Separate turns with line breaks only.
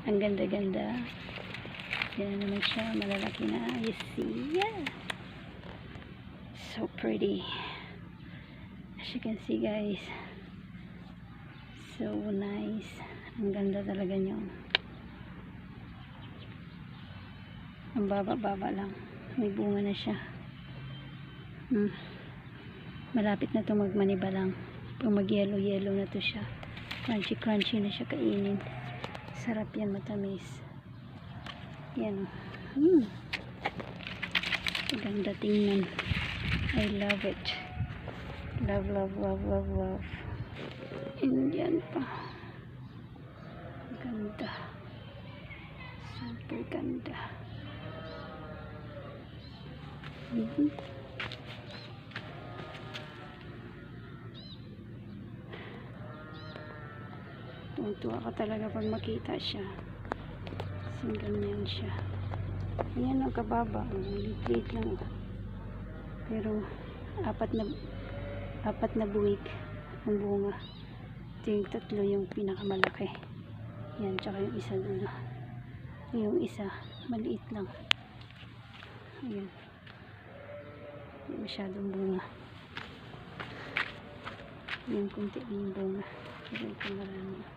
Ang ganda-ganda. Yan naman siya. Malalaki na. You see? Yeah. So pretty. As you can see guys. So nice. Ang ganda talaga niyo. Ang baba-baba lang. May bunga na siya. Malapit na ito magmaniba lang. Pag mag-yellow-yellow na to siya. Crunchy-crunchy na siya kainin. Sarap yan, matamis. Yan. Ganda tingnan. I love it. Love, love, love, love, love. Indian pa. Ganda. Super ganda. Tuwa ka talaga pag makita siya. Kasi ganyan siya. Ayan ang kababa. Liit lang. Pero apat na buwig ang bunga. Ito yung tatlo yung pinakamalaki. Yan, tsaka yung isa doon. Yung isa, maliit lang. Ayan. Hindi masyadong bunga. Yung kunti yung bunga. Pero ito marami.